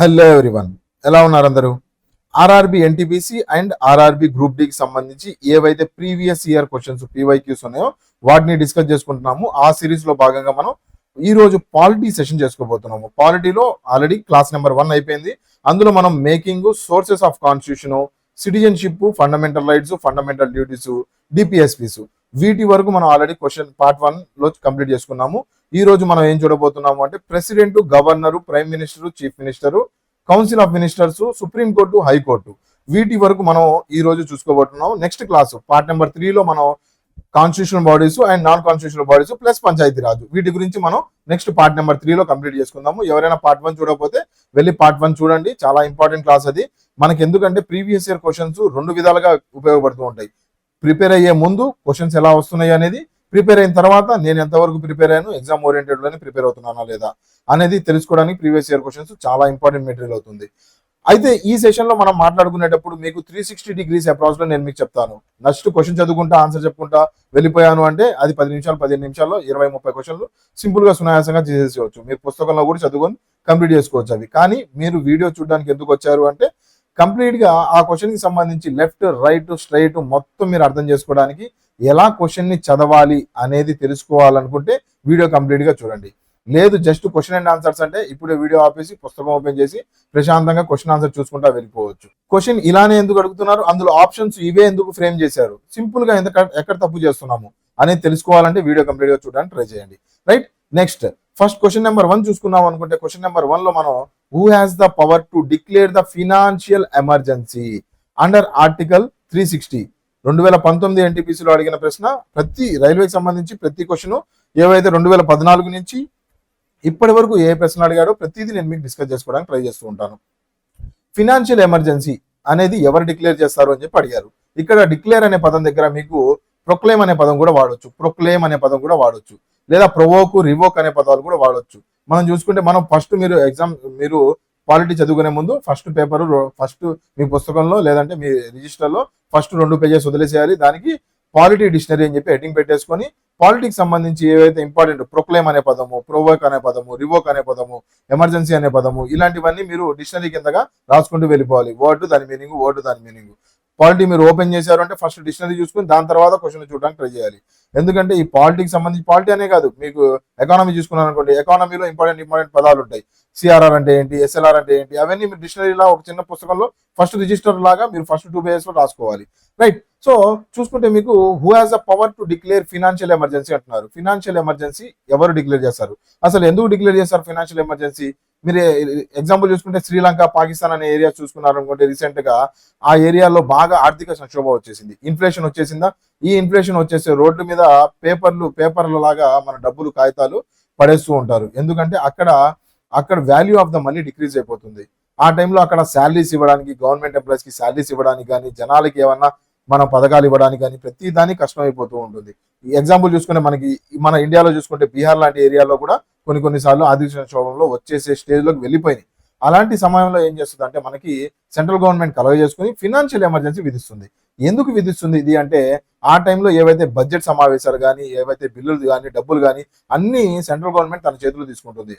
Hello everyone, ఎలా ఉన్నారు అందరూ? RRB NTPC and RRB group డికి సంబంధించి ఏవైతే ప్రీవియస్ ఇయర్ క్వశ్చన్స్ పీవైక్యూస్ ఉన్నాయో వాటిని డిస్కస్ చేసుకుంటున్నాము. ఆ సిరీస్ లో భాగంగా మనం ఈ రోజు పాలిటీ సెషన్ చేసుకోబోతున్నాము. పాలిటీలో ఆల్రెడీ క్లాస్ నెంబర్ 1 అయిపోయింది. అందులో మనం making, sources of constitution, citizenship, fundamental rights, fundamental duties, DPSPs వీటి వరకు మనం ఆల్రెడీ క్వశ్చన్ పార్ట్ 1 లో కంప్లీట్ చేసుకున్నాము. ఈ రోజు మనం ఏం చూడబోతున్నాము అంటే president, governor, prime minister, chief minister, council of ministers, supreme court, high court వీటి వరకు మనం ఈ రోజు చూసుకోబోతున్నాము. నెక్స్ట్ క్లాస్ పార్ట్ నెంబర్ 3 లో మనం constitutional bodies and non constitutional bodies plus panchayati raj వీటి గురించి మనం నెక్స్ట్ పార్ట్ నెంబర్ 3 లో కంప్లీట్ చేసుకుందాము. ఎవరైనా పార్ట్ 1 చూడకపోతే వెళ్ళి పార్ట్ 1 చూడండి. చాలా ఇంపార్టెంట్ క్లాస్ అది మనకి. ఎందుకంటే ప్రీవియస్ ఇయర్ క్వశ్చన్స్ 2 విధాలుగా ఉపయోగపడుతూ ఉంటాయి. ప్రిపేర్ అయ్యే ముందు క్వశ్చన్స్ ఎలా వస్తున్నాయి అనేది, ప్రిపేర్ అయిన తర్వాత నేను ఎంతవరకు ప్రిపేర్ అయ్యాను, ఎగ్జామ్ ఓరియంటెడ్ లోనే ప్రిపేర్ అవుతున్నానా లేదా అనేది తెలుసుకోవడానికి ప్రీవియస్ ఇయర్ క్వశ్చన్స్ చాలా ఇంపార్టెంట్ మెటీరియల్ అవుతుంది. అయితే ఈ సెషన్ లో మనం మాట్లాడుకునేటప్పుడు మీకు 360 డిగ్రీస్ అప్రోచ్ లో నేను మీకు చెప్తాను. నెక్స్ట్ క్వశ్చన్ చదువుకుంటా ఆన్సర్ చెప్పుకుంటా వెళ్ళిపోయాను అంటే అది 10 నిమిషాలు 15 నిమిషాల్లో 20-30 క్వశ్చన్లు సింపుల్ గా సునాయాసంగా చేసేసుకోవచ్చు. మీరు పుస్తకంలో కూడా చదువుకొని కంప్లీట్ చేసుకోవచ్చు అవి. కానీ మీరు వీడియో చూడడానికి ఎందుకు వచ్చారు అంటే కంప్లీట్ గా ఆ క్వశ్చన్ కి సంబంధించి లెఫ్ట్, రైట్, స్ట్రైట్ మొత్తం మీరు అర్థం చేసుకోవడానికి, ఎలా క్వశ్చన్ ని చదవాలి అనేది తెలుసుకోవాలనుకుంటే వీడియో కంప్లీట్ గా చూడండి. లేదు జస్ట్ క్వశ్చన్ అండ్ ఆన్సర్స్ అంటే ఇప్పుడు వీడియో ఆపేసి పుస్తకం ఓపెన్ చేసి ప్రశాంతంగా క్వశ్చన్ ఆన్సర్ చూసుకుంటా వెళ్ళిపోవచ్చు. క్వశ్చన్ ఇలానే ఎందుకు అడుగుతున్నారు, అందులో ఆప్షన్స్ ఇవే ఎందుకు ఫ్రేమ్ చేశారు, సింపుల్ గా ఎక్కడ తప్పు చేస్తున్నాము అనేది తెలుసుకోవాలంటే వీడియో కంప్లీట్ గా చూడడానికి ట్రై చేయండి. Right, next first question number 1 చూసుకున్నాం అనుకుంటే క్వశ్చన్ నెంబర్ 1 లో మనం who has the power to declare the financial emergency under article 360. 2019 ఎన్టీపీసీలో అడిగిన ప్రశ్న. ప్రతి రైల్వేకి సంబంధించి ప్రతి క్వశ్చన్ ఏవైతే 2014 నుంచి ఇప్పటి వరకు ఏ ప్రశ్న అడిగాడో ప్రతిదీ నేను మీకు డిస్కస్ చేసుకోవడానికి ట్రై చేస్తూ ఉంటాను. ఫినాన్షియల్ ఎమర్జెన్సీ అనేది ఎవరు డిక్లేర్ చేస్తారు అని చెప్పి అడిగారు. ఇక్కడ డిక్లేర్ అనే పదం దగ్గర మీకు ప్రొక్లెయిమ్ అనే పదం కూడా వాడొచ్చు, ప్రొక్లెయిమ్ అనే పదం కూడా వాడొచ్చు, లేదా ప్రొవోక్, రివోక్ అనే పదాలు కూడా వాడొచ్చు. మనం చూసుకుంటే మనం ఫస్ట్ మీరు పాలిటీ చదువుకునే ముందు ఫస్ట్ మీ పుస్తకంలో లేదంటే మీ రిజిస్టర్లో ఫస్ట్ 2 పేజెస్ వదిలేసేయాలి. దానికి పాలిటీ డిక్షనరీ అని చెప్పి హెడ్డింగ్ పెట్టేసుకొని పాలిటిక్స్ సంబంధించి ఏవైతే ఇంపార్టెంట్ ప్రొక్లెయిమ్ అనే పదము, ప్రొవోక్ అనే పదము, రివోక్ అనే పదము, ఎమర్జెన్సీ అనే పదము ఇలాంటివన్నీ మీరు డిక్షనరీ కిందగా రాసుకుంటూ వెళ్ళిపోవాలి. వర్డ్ దాని మీనింగ్, వర్డ్ దాని మీనింగ్. పాలిటీ మీరు ఓపెన్ చేశారు అంటే ఫస్ట్ డిక్షనరీ చూసుకుని దాని తర్వాత క్వశ్చన్ చూడడానికి ట్రై చేయాలి. ఎందుకంటే ఈ పాలిటిక్స్ సంబంధించి పాలిటీ అనే కాదు, మీకు ఎకానమీ చూసుకున్నాను అనుకోండి, ఎకానమీలో ఇంపార్టెంట్ పదాలు ఉంటాయి. సిఆర్ఆర్ అంటే ఏంటి, ఎస్ఎల్ఆర్ అంటే ఏంటి, అవన్నీ మీరు డిక్షనరీలా ఒక చిన్న పుస్తకంలో ఫస్ట్ రిజిస్టర్ లాగా మీరు ఫస్ట్ 2 పేజెస్ లో రాసుకోవాలి. రైట్, సో చూసుకుంటే మీకు who has the power to declare financial emergency అంటున్నారు. ఫినాన్షియల్ ఎమర్జెన్సీ ఎవరు డిక్లేర్ చేస్తారు, అసలు ఎందుకు డిక్లేర్ చేస్తారు ఫినాన్షియల్ ఎమర్జెన్సీ? మీరు ఎగ్జాంపుల్ చూసుకుంటే శ్రీలంక, పాకిస్తాన్ అనే ఏరియా చూసుకున్నారు అనుకుంటే రీసెంట్ గా ఆ ఏరియాలో బాగా ఆర్థిక సంక్షోభం వచ్చేసింది, ఇన్ఫ్లేషన్ వచ్చేసిందా. ఈ ఇన్ఫ్లేషన్ వచ్చేసి రోడ్ల మీద పేపర్ల లాగా మన డబ్బులు, కాగితాలు పడేస్తూ ఉంటారు. ఎందుకంటే అక్కడ value of the money decrease అయిపోతుంది. ఆ టైంలో అక్కడ శాలరీస్ ఇవ్వడానికి, గవర్నమెంట్ ఎంప్లాయీస్ కి శాలరీస్ ఇవ్వడానికి కానీ, జనాలకి ఏమన్నా మన పథకాలు ఇవ్వడానికి కానీ ప్రతి దానికి కష్టం అయిపోతూ ఉంటుంది. ఈ ఎగ్జాంపుల్ చూసుకుంటే మన ఇండియాలో చూసుకుంటే బీహార్ లాంటి ఏరియాలో కూడా కొన్నిసార్లు ఆర్థిక సంక్షోభంలో వచ్చేసే స్టేజ్ లోకి వెళ్ళిపోయినాయి. అలాంటి సమయంలో ఏం చేస్తుంది అంటే మనకి సెంట్రల్ గవర్నమెంట్ కలగజేసుకుని ఫినాన్షియల్ ఎమర్జెన్సీ విధిస్తుంది. ఎందుకు విధిస్తుంది ఇది అంటే ఆ టైంలో ఏవైతే బడ్జెట్ సమావేశాలు కానీ, ఏవైతే బిల్లులు కానీ, డబ్బులు కానీ అన్ని సెంట్రల్ గవర్నమెంట్ తన చేతులు తీసుకుంటుంది.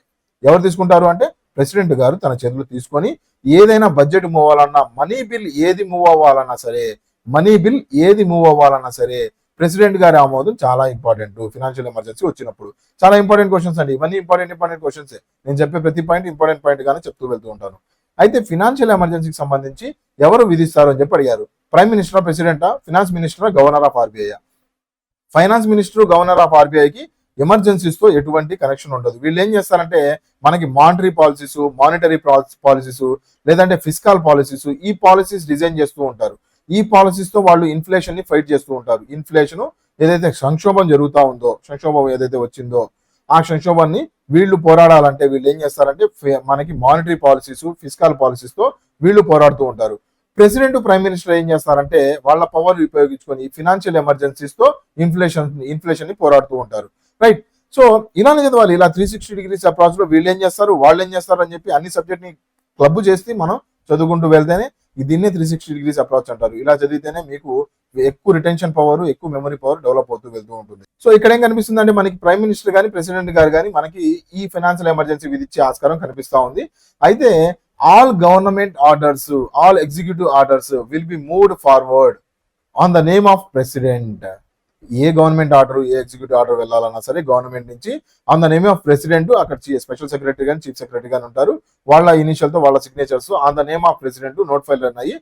ఎవరు తీసుకుంటారు అంటే ప్రెసిడెంట్ గారు తన చేతులు తీసుకొని ఏదైనా బడ్జెట్ మూవ్ అవ్వాలన్నా, మనీ బిల్ ఏది మూవ్ అవ్వాలన్నా సరే ప్రెసిడెంట్ గారి ఆమోదం చాలా ఇంపార్టెంట్. ఫినాన్షియల్ ఎమర్జెన్సీ వచ్చినప్పుడు చాలా ఇంపార్టెంట్ క్వశ్చన్స్ అండి ఇవన్నీ. Important questions. నేను చెప్పే ప్రతి పాయింట్ ఇంపార్టెంట్ పాయింట్ గానే చెప్తూ వెళ్తూ ఉంటాను. అయితే ఫినాన్షియల్ ఎమర్జెన్సీకి సంబంధించి ఎవరు విధిస్తారు అని చెప్పి అడిగారు. ప్రైమ్ మినిస్టరా, ప్రెసిడెంటా, ఫినాన్స్ మినిస్టరా, governor of RBI? Finance minister, governor of ఆర్బీఐకి ఎమర్జెన్సీస్ తో ఎటువంటి కనెక్షన్ ఉండదు. వీళ్ళు ఏం చేస్తారంటే మనకి మానిటరీ పాలసీస్ లేదంటే ఫిస్కల్ పాలసీస్, ఈ పాలసీస్ డిజైన్ చేస్తూ ఉంటారు. ఈ పాలసీస్ తో వాళ్ళు ఇన్ఫ్లేషన్ ని ఫైట్ చేస్తూ ఉంటారు. ఇన్ఫ్లేషన్ ఏదైతే సంక్షోభం ఏదైతే వచ్చిందో ఆ సంక్షోభాన్ని వీళ్ళు పోరాడాలంటే వీళ్ళు ఏం చేస్తారంటే మనకి మానిటరీ పాలసీస్, ఫిస్కల్ పాలసీస్ తో వీళ్ళు పోరాడుతూ ఉంటారు. ప్రెసిడెంట్, ప్రైమ్ మినిస్టర్ ఏం చేస్తారంటే వాళ్ళ పవర్ ఉపయోగించుకొని ఫినాన్షియల్ ఎమర్జెన్సీస్ తో ఇన్ఫ్లేషన్ ని పోరాడుతూ ఉంటారు. రైట్, సో ఇలానే చదవాలి. ఇలా 360 డిగ్రీస్ అప్రోచ్ లో వీళ్ళు ఏం చేస్తారు, వాళ్ళు ఏం చేస్తారు అని చెప్పి అన్ని సబ్జెక్ట్ ని క్లబ్ చేసి మనం చదువుకుంటూ వెళ్తేనే దీన్నే 360 డిగ్రీస్ అప్రోచ్ అంటారు. ఇలా చదివితేనే మీకు ఎక్కువ రిటెన్షన్ పవర్, ఎక్కువ మెమరీ పవర్ డెవలప్ అవుతూ వెళ్తూ ఉంటుంది. సో ఇక్కడ ఏం కనిపిస్తుంది అంటే మనకి ప్రైమ్ మినిస్టర్ కానీ ప్రెసిడెంట్ గారు కానీ మనకి ఈ ఫైనాన్షియల్ ఎమర్జెన్సీ విధించే ఆస్కారం కనిపిస్తా ఉంది. అయితే all government orders, all executive orders will be moved forward on the name of president. A government order, A executive order వెళ్ళాలన్నా సరే గవర్నమెంట్ నుంచి on the name of president, అక్కడ స్పెషల్ సెక్రటరీ కానీ చీఫ్ సెక్రటరీ కానీ ఉంటారు, వాళ్ళ initial తో వాళ్ళ signatures on the name of president note file అయ్యి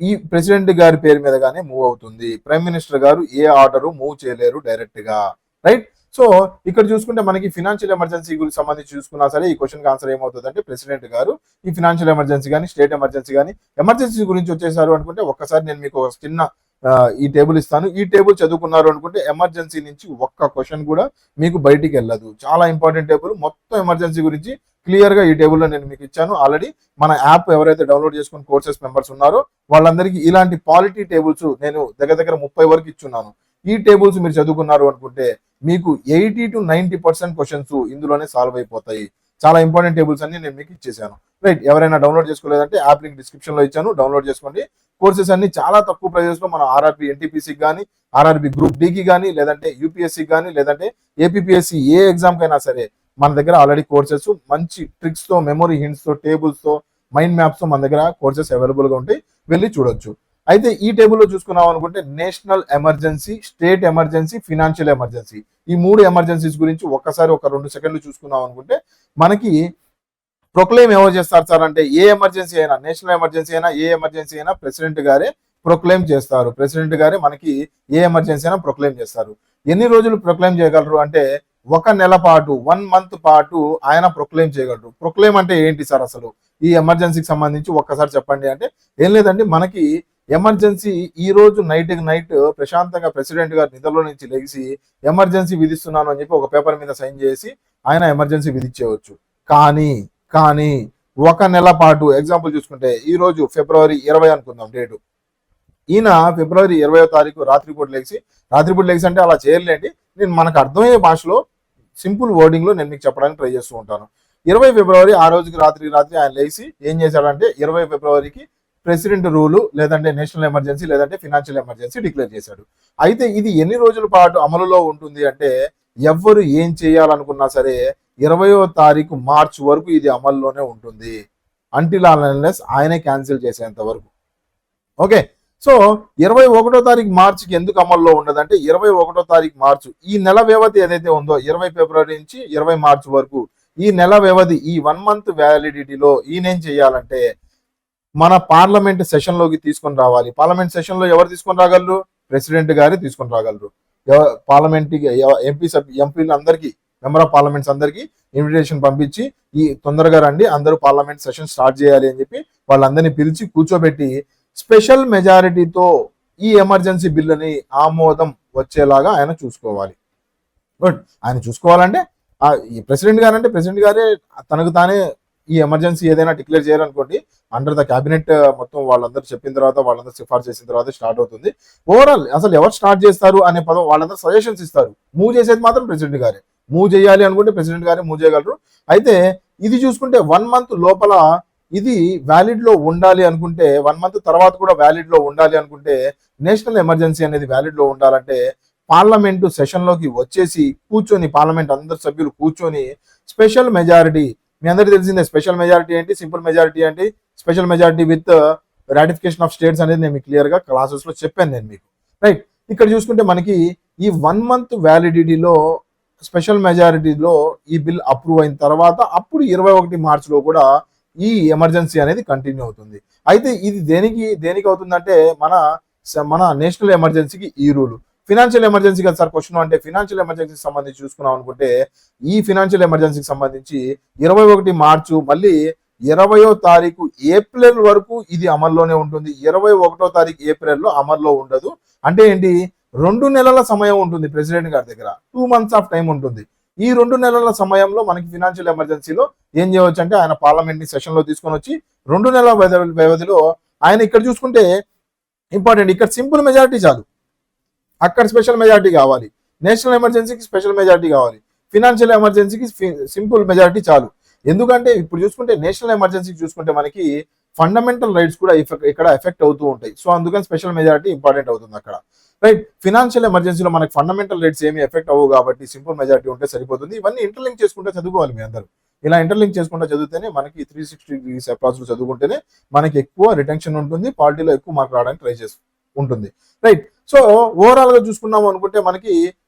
ఈ ప్రెసిడెంట్ గారి పేరు మీదగానే మూవ్ అవుతుంది. ప్రైమ్ మినిస్టర్ గారు ఏ ఆర్డర్ మూవ్ చేయలేరు డైరెక్ట్ గా, రైట్. సో ఇక్కడ చూసుకుంటే మనకి ఫినాన్షియల్ ఎమర్జెన్సీ గురించి సంబంధించి చూసుకున్నా సరే ఈ క్వశ్చన్ ఆన్సర్ ఏమవుతుంది అంటే ప్రెసిడెంట్ గారు ఈ ఫినాన్షియల్ ఎమర్జెన్సీ కానీ స్టేట్ ఎమర్జెన్సీ కానీ ఎమర్జెన్సీ గురించి వచ్చేసారు అనుకుంటే ఒక్కసారి నేను మీకు ఒక చిన్న ఈ టేబుల్ ఇస్తాను. ఈ టేబుల్ చదువుకున్నారు అనుకుంటే ఎమర్జెన్సీ నుంచి ఒక్క క్వశ్చన్ కూడా మీకు బయటికి వెళ్ళదు. చాలా ఇంపార్టెంట్ టేబుల్, మొత్తం ఎమర్జెన్సీ గురించి క్లియర్ గా ఈ టేబుల్లో నేను మీకు ఇచ్చాను. ఆల్రెడీ మన యాప్ ఎవరైతే డౌన్లోడ్ చేసుకుని కోర్సెస్ మెంబర్స్ ఉన్నారో వాళ్ళందరికీ ఇలాంటి పాలిటీ టేబుల్స్ నేను దగ్గర 30 వరకు ఇచ్చున్నాను. ఈ టేబుల్స్ మీరు చదువుకున్నారు అనుకుంటే మీకు 80 to 90% క్వశ్చన్స్ ఇందులోనే సాల్వ్ అయిపోతాయి. చాలా ఇంపార్టెంట్ టేబుల్స్ అన్ని నేను మీకు ఇచ్చేసాను, రైట్. ఎవరైనా డౌన్లోడ్ చేసుకోలేదంటే యాప్ లింక్ డిస్క్రిప్షన్ లో ఇచ్చాను, డౌన్లోడ్ చేసుకోండి. కోర్సెస్ అన్ని చాలా తక్కువ ప్రైజెస్ లో మనం ఆర్ఆర్బి ఎన్టీపీసీకి కానీ, ఆర్ఆర్బి గ్రూప్ డికి కానీ, లేదంటే యూపీఎస్సీకి కానీ, లేదంటే ఏపీఎస్సీ ఏ ఎగ్జామ్ కైనా సరే మన దగ్గర ఆల్రెడీ కోర్సెస్ మంచి ట్రిక్స్ తో, మెమరీ హింట్స్ తో, టేబుల్స్ తో, మైండ్ మ్యాప్స్ తో మన దగ్గర కోర్సెస్ అవైలబుల్ గా ఉంటాయి, వెళ్ళి చూడొచ్చు. అయితే ఈ టేబుల్లో చూసుకున్నాం అనుకుంటే national emergency, state emergency, financial emergency, ఈ 3 ఎమర్జెన్సీస్ గురించి ఒక్కసారి ఒక 2 సెకండ్లు చూసుకున్నాం అనుకుంటే మనకి ప్రొక్లెయిమ్ ఎవరు చేస్తారు సార్ అంటే ఏ ఎమర్జెన్సీ అయినా, నేషనల్ ఎమర్జెన్సీ అయినా, ఏ ఎమర్జెన్సీ అయినా ప్రెసిడెంట్ గారే ప్రొక్లెయిమ్ చేస్తారు. ప్రెసిడెంట్ గారే మనకి ఏ ఎమర్జెన్సీ అయినా ప్రొక్లెయిమ్ చేస్తారు. ఎన్ని రోజులు ప్రొక్లెయిమ్ చేయగలరు అంటే 1 నెల పాటు, 1 మంత్ పాటు ఆయన ప్రొక్లెయిమ్ చేయగలరు. ప్రొక్లెయిమ్ అంటే ఏంటి సార్ అసలు ఈ ఎమర్జెన్సీకి సంబంధించి ఒక్కసారి చెప్పండి అంటే ఏం లేదండి, మనకి ఎమర్జెన్సీ ఈ రోజు నైట్ ప్రశాంతంగా ప్రెసిడెంట్ గారు నిద్రలో నుంచి లెగిసి ఎమర్జెన్సీ విధిస్తున్నాను అని చెప్పి ఒక పేపర్ మీద సైన్ చేసి ఆయన ఎమర్జెన్సీ విధించేయవచ్చు. కానీ 1 నెల పాటు, ఎగ్జాంపుల్ చూసుకుంటే ఈ రోజు ఫిబ్రవరి 20 అనుకుందాం డేటు, ఈయన ఫిబ్రవరి 20వ తారీఖు రాత్రిపూట లెగిసి అంటే అలా చేయలేండి, నేను మనకు అర్థమయ్యే భాషలో సింపుల్ వర్డింగ్ లో నేను మీకు చెప్పడానికి ట్రై చేస్తూ ఉంటాను. 20 ఫిబ్రవరి ఆ రోజుకి రాత్రి ఆయన లేచి ఏం చేశాడంటే 20 ఫిబ్రవరికి ప్రెసిడెంట్ రూలు, లేదంటే నేషనల్ ఎమర్జెన్సీ, లేదంటే ఫినాన్షియల్ ఎమర్జెన్సీ డిక్లేర్ చేశాడు. అయితే ఇది ఎన్ని రోజుల పాటు అమలులో ఉంటుంది అంటే ఎవ్వరు ఏం చేయాలనుకున్నా సరే 20వ తారీఖు మార్చ్ వరకు ఇది అమల్లోనే ఉంటుంది, అంటిల్ అన్లెస్ ఆయనే క్యాన్సిల్ చేసేంత వరకు. ఓకే, సో 21వ తారీఖు మార్చికి ఎందుకు అమల్లో ఉండదంటే 21వ తారీఖు మార్చి ఈ నెల వ్యవధి ఏదైతే ఉందో 20 ఫిబ్రవరి నుంచి 20 మార్చి వరకు ఈ నెల వ్యవధి, ఈ 1 మంత్ వ్యాలిడిటీలో ఈయనేం చేయాలంటే మన పార్లమెంట్ సెషన్ లోకి తీసుకొని రావాలి. పార్లమెంట్ సెషన్ లో ఎవరు తీసుకొని రాగలరు? ప్రెసిడెంట్ గారే తీసుకొని రాగలరు. పార్లమెంట్ ఎంపీలు అందరికీ, మెంబర్ ఆఫ్ పార్లమెంట్స్ అందరికీ ఇన్విటేషన్ పంపించి ఈ తొందరగా రండి, అందరూ పార్లమెంట్ సెషన్ స్టార్ట్ చేయాలి అని చెప్పి వాళ్ళందరినీ పిలిచి కూర్చోబెట్టి స్పెషల్ మెజారిటీతో ఈ ఎమర్జెన్సీ బిల్లుని ఆమోదం వచ్చేలాగా ఆయన చూసుకోవాలి. గుడ్, ఆయన చూసుకోవాలంటే ప్రెసిడెంట్ గారే తనకు తానే ఈ ఎమర్జెన్సీ ఏదైనా డిక్లేర్ చేయాలనుకోండి, అండర్ ద క్యాబినెట్ మొత్తం వాళ్ళందరూ చెప్పిన తర్వాత, వాళ్ళందరూ సిఫార్సు చేసిన తర్వాత స్టార్ట్ అవుతుంది. ఓవరాల్ అసలు ఎవరు స్టార్ట్ చేస్తారు అనే పదం వాళ్ళందరూ సజెషన్స్ ఇస్తారు, మూవ్ చేసేది మాత్రం ప్రెసిడెంట్ గారే. మూవ్ చేయాలి అనుకుంటే ప్రెసిడెంట్ గారే మూవ్ చేయగలరు. అయితే ఇది చూసుకుంటే 1 మంత్ లోపల ఇది వ్యాలిడ్ లో ఉండాలి అనుకుంటే, 1 మంత్ తర్వాత కూడా వ్యాలిడ్ లో ఉండాలి అనుకుంటే, నేషనల్ ఎమర్జెన్సీ అనేది వ్యాలిడ్ లో ఉండాలంటే పార్లమెంటు సెషన్ లోకి వచ్చేసి కూర్చొని, పార్లమెంట్ అందరు సభ్యులు కూర్చొని స్పెషల్ మెజారిటీ, మీ అందరికీ తెలిసిందే స్పెషల్ మెజారిటీ ఏంటి, సింపుల్ మెజారిటీ ఏంటి, special majority with ratification of states అనేది నేను క్లియర్ గా క్లాసెస్ లో చెప్పాను నేను మీకు, రైట్. ఇక్కడ చూసుకుంటే మనకి ఈ 1 మంత్ వ్యాలిడిటీలో స్పెషల్ మెజారిటీలో ఈ బిల్ అప్రూవ్ అయిన తర్వాత అప్పుడు 21 మార్చిలో కూడా ఈ ఎమర్జెన్సీ అనేది కంటిన్యూ అవుతుంది. అయితే ఇది దేనికి అవుతుందంటే మన నేషనల్ ఎమర్జెన్సీకి ఈ రూలు. ఫినాన్షియల్ ఎమర్జెన్సీ కదా సార్ క్వశ్చన్ అంటే, ఫినాన్షియల్ ఎమర్జెన్సీకి సంబంధించి చూసుకున్నాం అనుకుంటే ఈ ఫినాన్షియల్ ఎమర్జెన్సీకి సంబంధించి 21 మార్చు మళ్ళీ 20వ తారీఖు ఏప్రిల్ వరకు ఇది అమల్లోనే ఉంటుంది. 21వ తారీఖు ఏప్రిల్లో అమల్లో ఉండదు. అంటే ఏంటి, 2 నెలల సమయం ఉంటుంది ప్రెసిడెంట్ గారి దగ్గర, 2 మంత్స్ ఆఫ్ టైం ఉంటుంది. ఈ 2 నెలల సమయంలో మనకి ఫినాన్షియల్ ఎమర్జెన్సీలో ఏం చేయవచ్చు అంటే ఆయన పార్లమెంట్ ని సెషన్ లో తీసుకొని వచ్చి 2 నెలల వ్యవధిలో ఆయన ఇక్కడ చూసుకుంటే ఇంపార్టెంట్, ఇక్కడ సింపుల్ మెజారిటీ చాలు, అక్కడ స్పెషల్ మెజారిటీ కావాలి. నేషనల్ ఎమర్జెన్సీకి స్పెషల్ మెజారిటీ కావాలి, ఫినాన్షియల్ ఎమర్జెన్సీకి సింపుల్ మెజారిటీ చాలు. ఎందుకంటే ఇప్పుడు చూసుకుంటే నేషనల్ ఎమర్జెన్సీకి చూసుకుంటే మనకి ఫండమెంటల్ రైట్స్ కూడా ఇక్కడ ఎఫెక్ట్ అవుతూ ఉంటాయి. సో అందుకని స్పెషల్ మెజారిటీ ఇంపార్టెంట్ అవుతుంది అక్కడ, రైట్. ఫినాన్షియల్ ఎమర్జెన్సీలో మనకి ఫండమెంటల్ రైట్స్ ఏమి ఎఫెక్ట్ అవ్వవు కాబట్టి సింపుల్ మెజారిటీ ఉంటే సరిపోతుంది. ఇవన్నీ ఇంటర్లింక్ చేసుకుంటే చదువుకోవాలి మీ అందరూ. ఇలా ఇంటర్లింక్ చేసుకుంటే చదివితేనే మనకి 360 degrees అప్రాచ్ చదువుకుంటేనే మనకి ఎక్కువ రిటెన్షన్ ఉంటుంది, పాలిటీలో ఎక్కువ మార్క్ రావడానికి ట్రై చేసి ఉంటుంది, రైట్. సో ఓవరాల్ గా చూసుకున్నాము అనుకుంటే మనకి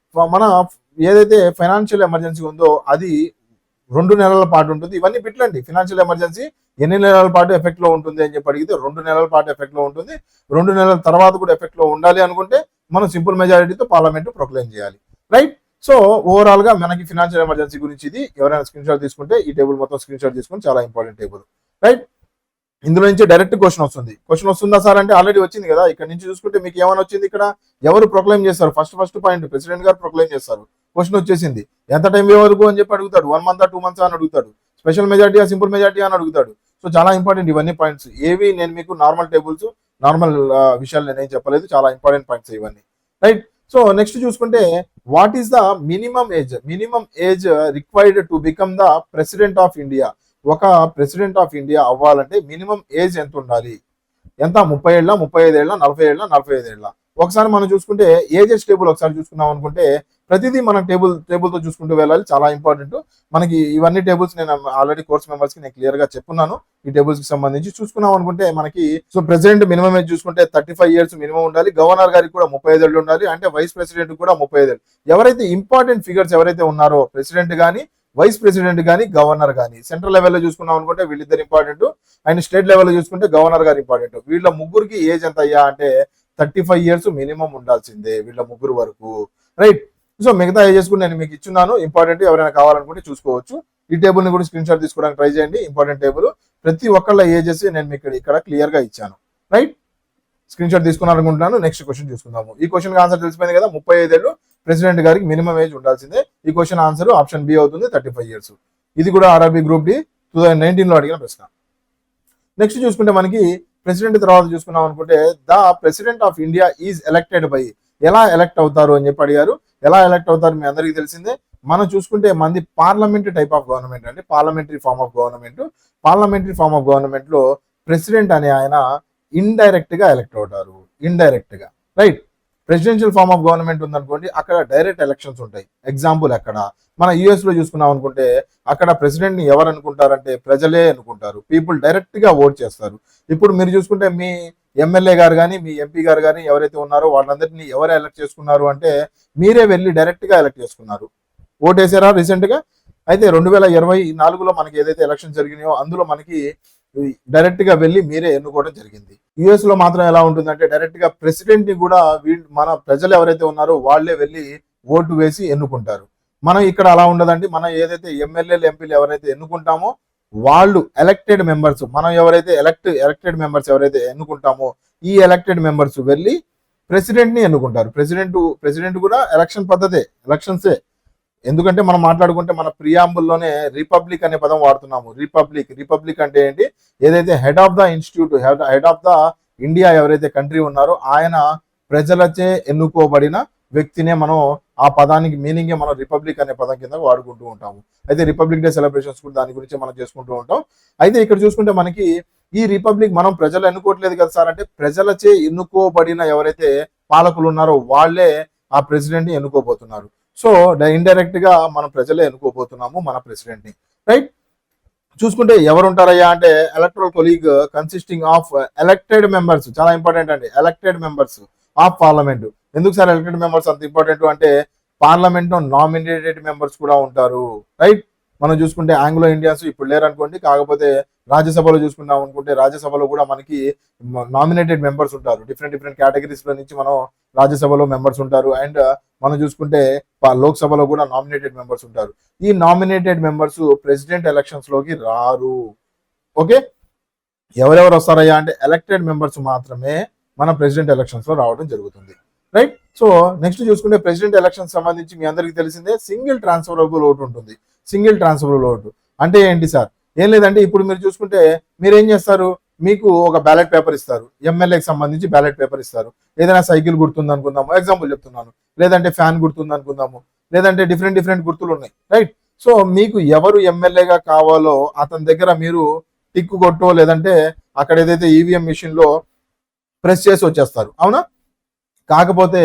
మన ఏదైతే ఫైనాన్షియల్ ఎమర్జెన్సీ ఉందో అది 2 నెలల పాటు ఉంటుంది. ఇవన్నీ బిట్లండి. ఫినాన్షియల్ ఎమర్జెన్సీ ఎన్ని నెలల పాటు ఎఫెక్ట్ లో ఉంటుంది అని చెప్పి అడిగితే 2 నెలల పాటు ఎఫెక్ట్ లో ఉంటుంది. 2 నెలల తర్వాత కూడా ఎఫెక్ట్ లో ఉండాలి అనుకుంటే మనం సింపుల్ మెజారిటీతో పార్లమెంట్ ప్రొక్లెయిమ్ చేయాలి, రైట్. సో ఓవరాల్ గా మనకి ఫినాన్షియల్ ఎమర్జెన్సీ గురించి ఇది. ఎవరైనా స్క్రీన్ షాట్ తీసుకుంటే ఈ టేబుల్ మొత్తం స్క్రీన్ షాట్ తీసుకుని, చాలా ఇంపార్టెంట్ టేబుల్, రైట్. ఇందులో నుంచి డైరెక్ట్ క్వశ్చన్ వస్తుంది. క్వశ్చన్ వస్తుందా సార్ అంటే ఆల్రెడీ వచ్చింది కదా. ఇక్కడ నుంచి చూసుకుంటే మీకు ఏమైనా వచ్చింది, ఇక్కడ ఎవరు ప్రొక్లెయిమ్ చేస్తారు, ఫస్ట్ పాయింట్ ప్రెసిడెంట్ గారు ప్రొక్లెయిమ్ చేస్తారు. క్వశ్చన్ వచ్చేసింది, ఎంత టైం వరకు అని చెప్పి అడుగుతాడు. 1 month 2 months అని అడుగుతాడు. స్పెషల్ మెజారిటీ సింపుల్ మెజారిటీ అని అడుగుతాడు. సో చాలా ఇంపార్టెంట్ ఇవన్నీ పాయింట్స్. ఏవి నేను మీకు నార్మల్ టేబుల్స్, నార్మల్ విషయాలు నేనేం చెప్పలేదు, చాలా ఇంపార్టెంట్ పాయింట్స్ ఇవన్నీ, రైట్. సో నెక్స్ట్ చూసుకుంటే what is the minimum age required to become the president of India. ఒక ప్రెసిడెంట్ ఆఫ్ ఇండియా అవ్వాలంటే మినిమం ఏజ్ ఎంత ఉండాలి? ఎంత? 30 ఏళ్ళ, 35 ఏళ్ళ, 40 ఏళ్ళ, 45 ఏళ్ళ? ఒకసారి మనం చూసుకుంటే ఏజెస్ టేబుల్ ఒకసారి చూసుకున్నాం అనుకుంటే ప్రతిదీ మనం టేబుల్తో చూసుకుంటూ వెళ్ళాలి, చాలా ఇంపార్టెంట్. మనకి ఇవన్నీ టేబుల్స్ నేను ఆల్రెడీ కోర్స్ మెంబర్స్ కి నేను క్లియర్ గా చెప్పున్నాను. ఈ టేబుల్స్ కి సంబంధించి చూసుకున్నాం అనుకుంటే మనకి సో ప్రెసిడెంట్ మినిమం ఏజ్ చూసుకుంటే 35 years మినిమం ఉండాలి. గవర్నర్ గారికి కూడా 35 ఏళ్ళు ఉండాలి. అంటే వైస్ ప్రెసిడెంట్ కూడా 35 ఏళ్ళు. ఎవరైతే ఇంపార్టెంట్ ఫిగర్స్ ఎవరైతే ఉన్నారో, ప్రెసిడెంట్ కానీ, వైస్ ప్రెసిడెంట్ కానీ, గవర్నర్ కానీ, సెంట్రల్ లెవెల్లో చూసుకున్నాం అనుకుంటే వీళ్ళిద్దరు ఇంపార్టెంట్, అండ్ స్టేట్ లెవెల్లో చూసుకుంటే గవర్నర్ గారు ఇంపార్టెంట్. వీళ్ళ ముగ్గురికి ఏజ్ ఎంత అయ్యా అంటే 35 years మినిమం ఉండాల్సిందే వీళ్ళ ముగ్గురు వరకు, రైట్. సో మిగతా ఏజెస్ కూడా నేను మీకు ఇచ్చున్నాను, ఇంపార్టెంట్. ఎవరైనా కావాలనుకుంటే చూసుకోవచ్చు. ఈ టేబుల్ ని కూడా స్క్రీన్ షాట్ తీసుకోవడానికి ట్రై చేయండి. ఇంపార్టెంట్ టేబుల్, ప్రతి ఒక్కళ్ళ ఏజెస్ నేను మీకు ఇక్కడ క్లియర్ గా ఇచ్చాను, రైట్. స్క్రీన్ షాట్ తీసుకున్నారనుకుంటున్నాను. నెక్స్ట్ క్వశ్చన్ చూసుకుందాము. ఈ క్వశ్చన్ ఆన్సర్ తెలిసిపోయింది కదా. 35 ఏళ్ళు ప్రెసిడెంట్ గారికి మినిమం ఏజ్ ఉండాల్సిందే. ఈ క్వశ్చన్ ఆన్సర్ ఆప్షన్ బి అవుతుంది, 35 years. ఇది కూడా ఆర్ఆర్బీ గ్రూప్ డి 2019 లో అడిగిన ప్రశ్న. నెక్స్ట్ చూసుకుంటే మనకి ప్రెసిడెంట్ తర్వాత చూసుకున్నాం అనుకుంటే the president of India is elected by. ఎలా ఎలక్ట్ అవుతారు అని చెప్పి అడిగారు. ఎలా ఎలక్ట్ అవుతారు మీ అందరికీ తెలిసిందే. మనం చూసుకుంటే మంది పార్లమెంటరీ టైప్ ఆఫ్ గవర్నమెంట్ అండి, parliamentary form of government. Parliamentary form of government లో ప్రెసిడెంట్ అనే ఆయన ఇండైరెక్ట్ గా ఎలక్ట్ అవుతారు, ఇండైరెక్ట్ గా, right. Presidential form of government ఉందనుకోండి, అక్కడ డైరెక్ట్ ఎలక్షన్స్ ఉంటాయి. ఎగ్జాంపుల్ అక్కడ మన యుఎస్ లో చూసుకున్నాం అనుకుంటే అక్కడ ప్రెసిడెంట్ ని ఎవరు అనుకుంటారంటే ప్రజలే అనుకుంటారు. పీపుల్ డైరెక్ట్ గా ఓట్ చేస్తారు. ఇప్పుడు మీరు చూసుకుంటే మీ ఎమ్మెల్యే గారు కానీ, మీ ఎంపీ గారు కానీ ఎవరైతే ఉన్నారో వాళ్ళందరినీ ఎవరు ఎలక్ట్ చేసుకున్నారు అంటే మీరే వెళ్ళి డైరెక్ట్ గా ఎలక్ట్ చేసుకున్నారు. ఓట్ వేసారా రీసెంట్ గా? అయితే 2024లో మనకి ఏదైతే ఎలక్షన్ జరిగినాయో అందులో మనకి డైరెక్ట్ గా వెళ్ళి మీరే ఎన్నుకోవడం జరిగింది. యుఎస్ లో మాత్రం ఎలా ఉంటుందంటే డైరెక్ట్ గా ప్రెసిడెంట్ ని కూడా మన ప్రజలు ఎవరైతే ఉన్నారో వాళ్ళే వెళ్ళి ఓటు వేసి ఎన్నుకుంటారు. మనం ఇక్కడ అలా ఉండదండి. మనం ఏదైతే ఎమ్మెల్యేలు, ఎంపీలు ఎవరైతే ఎన్నుకుంటామో వాళ్ళు ఎలక్టెడ్ మెంబర్స్, మనం ఎవరైతే ఎలక్టెడ్ మెంబర్స్ ఎవరైతే ఎన్నుకుంటామో ఈ ఎలక్టెడ్ మెంబర్స్ వెళ్ళి ప్రెసిడెంట్ ని ఎన్నుకుంటారు. ప్రెసిడెంట్ కూడా ఎలక్షన్ పద్ధతే, ఎలక్షన్సే. ఎందుకంటే మనం మాట్లాడుకుంటే మన ప్రియాంబుల్లోనే రిపబ్లిక్ అనే పదం వాడుతున్నాము. రిపబ్లిక్ అంటే ఏంటి? ఏదైతే head of the institute, head of the India ఎవరైతే కంట్రీ ఉన్నారో ఆయన ప్రజలచే ఎన్నుకోబడిన వ్యక్తినే మనం ఆ పదానికి మీనింగే మనం రిపబ్లిక్ అనే పదం కింద వాడుకుంటూ ఉంటాము. అయితే రిపబ్లిక్ డే సెలబ్రేషన్స్ కూడా దాని గురించి మనం చేసుకుంటూ ఉంటాం. అయితే ఇక్కడ చూసుకుంటే మనకి ఈ రిపబ్లిక్ మనం ప్రజలు ఎన్నుకోవట్లేదు కదా సార్ అంటే ప్రజలచే ఎన్నుకోబడిన ఎవరైతే పాలకులు ఉన్నారో వాళ్ళే ఆ ప్రెసిడెంట్ ని ఎన్నుకోబోతున్నారు. సో ఇండైరెక్ట్ గా మనం ప్రజలే ఎన్నుకోబోతున్నాము మన ప్రెసిడెంట్ ని, రైట్. చూసుకుంటే ఎవరు ఉంటారయ్యా అంటే electoral colleague consisting of elected members. చాలా ఇంపార్టెంట్ అండి, ఎలక్టెడ్ మెంబర్స్ ఆఫ్ పార్లమెంట్. ఎందుకు సార్ ఎలక్టెడ్ మెంబర్స్ అంత ఇంపార్టెంట్ అంటే పార్లమెంట్ లో నామినేటెడ్ మెంబర్స్ కూడా ఉంటారు, రైట్. మనం చూసుకుంటే ఆంగ్లో ఇండియన్స్ ఇప్పుడు లేరు అనుకోండి, కాకపోతే రాజ్యసభలో చూసుకున్నాం అనుకుంటే రాజ్యసభలో కూడా మనకి నామినేటెడ్ మెంబర్స్ ఉంటారు. డిఫరెంట్ కేటగిరీస్ లో నుంచి మనం రాజ్యసభలో మెంబర్స్ ఉంటారు. అండ్ మనం చూసుకుంటే లోక్సభలో కూడా నామినేటెడ్ మెంబర్స్ ఉంటారు. ఈ నామినేటెడ్ మెంబర్స్ ప్రెసిడెంట్ ఎలక్షన్స్ లోకి రారు. ఓకే, ఎవరెవరు వస్తారయ్యా అంటే ఎలక్టెడ్ మెంబర్స్ మాత్రమే మన ప్రెసిడెంట్ ఎలక్షన్స్ లో రావడం జరుగుతుంది, రైట్. సో నెక్స్ట్ చూసుకుంటే ప్రెసిడెంట్ ఎలక్షన్ సంబంధించి మీ అందరికీ తెలిసిందే సింగిల్ ట్రాన్స్ఫరబుల్ ఓటు ఉంటుంది. సింగిల్ ట్రాన్స్ఫరబుల్ ఓటు అంటే ఏంటి సార్? ఏం లేదంటే ఇప్పుడు మీరు చూసుకుంటే మీరు ఏం చేస్తారు, మీకు ఒక బ్యాలెట్ పేపర్ ఇస్తారు, ఎమ్మెల్యేకి సంబంధించి బ్యాలెట్ పేపర్ ఇస్తారు. ఏదైనా సైకిల్ గుర్తుంది అనుకుందాము, ఎగ్జాంపుల్ చెప్తున్నాను, లేదంటే ఫ్యాన్ గుర్తుంది అనుకుందాము, లేదంటే డిఫరెంట్ గుర్తులు ఉన్నాయి, రైట్. సో మీకు ఎవరు ఎమ్మెల్యేగా కావాలో అతని దగ్గర మీరు టిక్కు కొట్టో లేదంటే అక్కడ ఏదైతే ఈవీఎం మిషన్ లో ప్రెస్ చేసి వచ్చేస్తారు, అవునా? కాకపోతే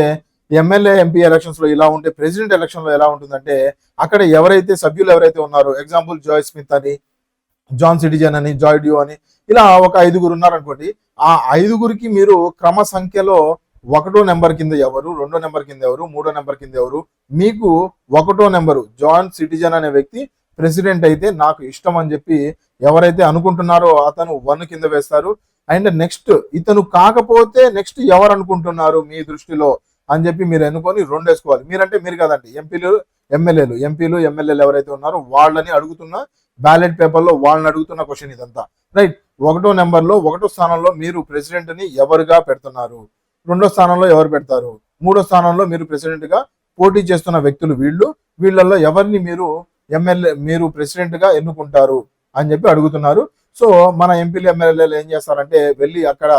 ఎమ్మెల్యే ఎంపీ ఎలక్షన్స్ లో ఇలా ఉంటే ప్రెసిడెంట్ ఎలక్షన్ లో ఎలా ఉంటుందంటే అక్కడ ఎవరైతే సభ్యులు ఎవరైతే ఉన్నారో, ఎగ్జాంపుల్ జాయ్ స్మిత్ అని, జాన్ సిటిజన్ అని, జాయ్ డ్యూ అని, ఇలా ఒక 5గురు ఉన్నారనుకోండి. ఆ 5గురికి మీరు క్రమ సంఖ్యలో 1వ నెంబర్ కింద ఎవరు, 2వ నెంబర్ కింద ఎవరు, 3వ నెంబర్ కింద ఎవరు, మీకు 1వ నెంబరు జాన్ సిటిజన్ అనే వ్యక్తి ప్రెసిడెంట్ అయితే నాకు ఇష్టం అని చెప్పి ఎవరైతే అనుకుంటున్నారో అతను 1 కింద వేస్తారు. అండ్ నెక్స్ట్ ఇతను కాకపోతే నెక్స్ట్ ఎవరు అనుకుంటున్నారు మీ దృష్టిలో అని చెప్పి మీరు ఎన్నుకొని 2 వేసుకోవాలి. మీరంటే మీరు కదండి, ఎంపీలు ఎమ్మెల్యేలు ఎవరైతే ఉన్నారో వాళ్ళని అడుగుతున్న బ్యాలెట్ పేపర్ లో వాళ్ళని అడుగుతున్న క్వశ్చన్ ఇదంతా, రైట్? 1వ నెంబర్లో 1వ స్థానంలో మీరు ప్రెసిడెంట్ ని ఎవరుగా పెడుతున్నారు, 2వ స్థానంలో ఎవరు పెడతారు, 3వ స్థానంలో మీరు ప్రెసిడెంట్ గా పోటీ చేస్తున్న వ్యక్తులు వీళ్ళల్లో ఎవరిని మీరు ప్రెసిడెంట్ గా ఎన్నుకుంటారు అని చెప్పి అడుగుతున్నారు. సో మన ఎంపీలు ఎమ్మెల్యేలు ఏం చేస్తారంటే వెళ్ళి అక్కడ